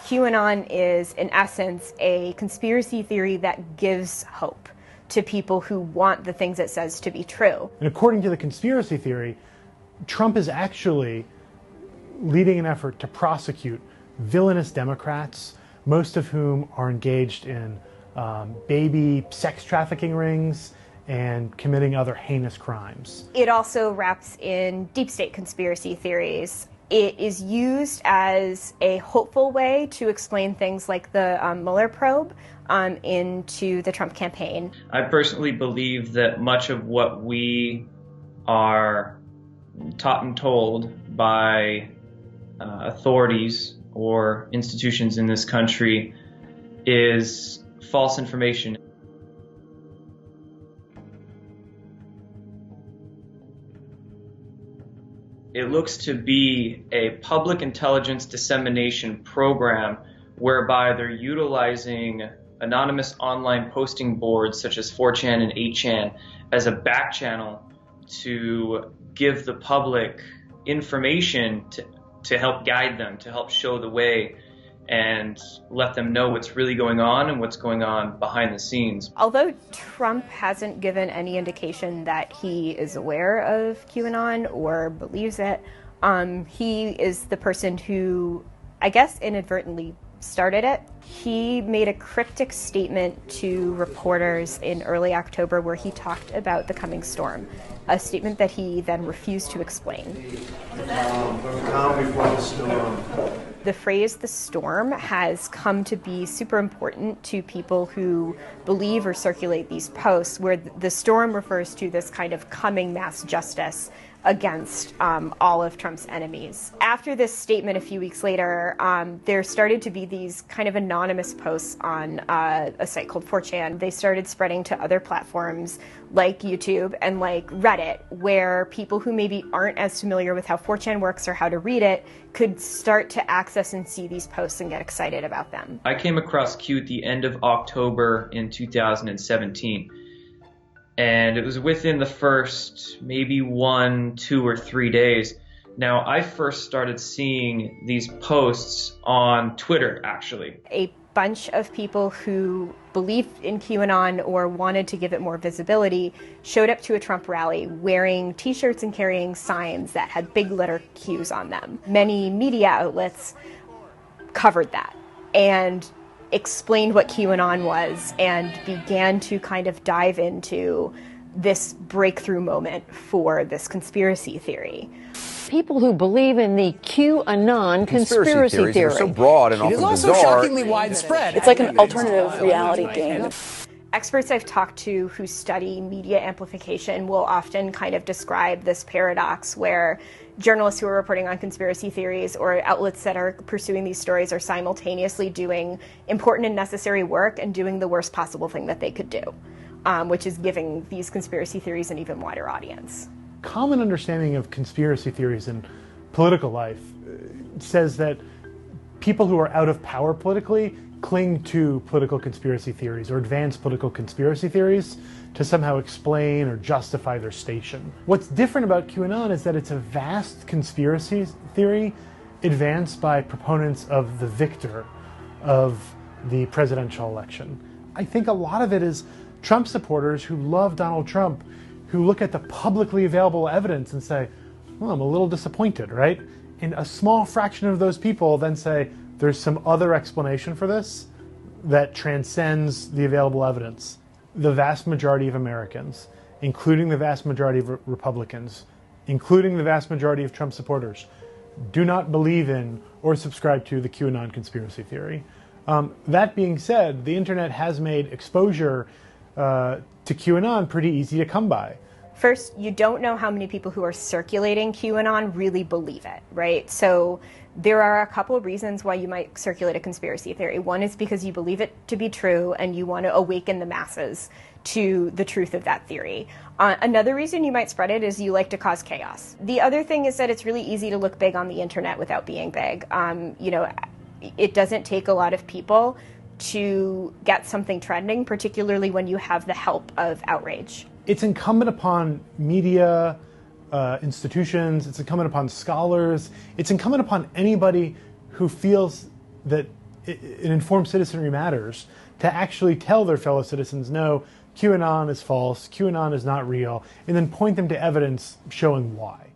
QAnon is, in essence, a conspiracy theory that gives hope to people who want the things it says to be true. And according to the conspiracy theory, Trump is actually leading an effort to prosecute villainous Democrats, most of whom are engaged in baby sex trafficking rings and committing other heinous crimes. It also wraps in deep state conspiracy theories. It is used as a hopeful way to explain things like the Mueller probe into the Trump campaign. I personally believe that much of what we are taught and told by authorities or institutions in this country is false information. It looks to be a public intelligence dissemination program whereby they're utilizing anonymous online posting boards such as 4chan and 8chan as a back channel to give the public information to help guide them, to help show the way and let them know what's really going on and what's going on behind the scenes. Although Trump hasn't given any indication that he is aware of QAnon or believes it, he is the person who, I guess, inadvertently started it. He made a cryptic statement to reporters in early October where he talked about the coming storm, a statement that he then refused to explain. Calm before the storm. The phrase "the storm" has come to be super important to people who believe or circulate these posts, where the storm refers to this kind of coming mass justice against all of Trump's enemies. After this statement a few weeks later, there started to be these kind of anonymous posts on a site called 4chan. They started spreading to other platforms like YouTube and like Reddit, where people who maybe aren't as familiar with how 4chan works or how to read it could start to access and see these posts and get excited about them. I came across Q at the end of October in 2017. And it was within the first maybe 1, 2, or 3 days. Now, I first started seeing these posts on Twitter, actually. A bunch of people who believed in QAnon or wanted to give it more visibility showed up to a Trump rally wearing t-shirts and carrying signs that had big letter Qs on them. Many media outlets covered that and explained what QAnon was and began to kind of dive into this breakthrough moment for this conspiracy theory. People who believe in the QAnon conspiracy theory are so broad and often It is also bizarre. shockingly widespread. It's like an alternative reality game. Experts I've talked to who study media amplification will often kind of describe this paradox where journalists who are reporting on conspiracy theories or outlets that are pursuing these stories are simultaneously doing important and necessary work and doing the worst possible thing that they could do, which is giving these conspiracy theories an even wider audience. Common understanding of conspiracy theories in political life says that people who are out of power politically cling to political conspiracy theories or advance political conspiracy theories to somehow explain or justify their station. What's different about QAnon is that it's a vast conspiracy theory advanced by proponents of the victor of the presidential election. I think a lot of it is Trump supporters who love Donald Trump, who look at the publicly available evidence and say, well, I'm a little disappointed, right? And a small fraction of those people then say, there's some other explanation for this that transcends the available evidence. The vast majority of Americans, including the vast majority of Republicans, including the vast majority of Trump supporters, do not believe in or subscribe to the QAnon conspiracy theory. That being said, the internet has made exposure to QAnon pretty easy to come by. First, you don't know how many people who are circulating QAnon really believe it, right? So there are a couple of reasons why you might circulate a conspiracy theory. One is because you believe it to be true and you want to awaken the masses to the truth of that theory. Another reason you might spread it is you like to cause chaos. The other thing is that it's really easy to look big on the internet without being big. It doesn't take a lot of people to get something trending, particularly when you have the help of outrage. It's incumbent upon media institutions, it's incumbent upon scholars, it's incumbent upon anybody who feels that in informed citizenry matters to actually tell their fellow citizens, no, QAnon is false, QAnon is not real, and then point them to evidence showing why.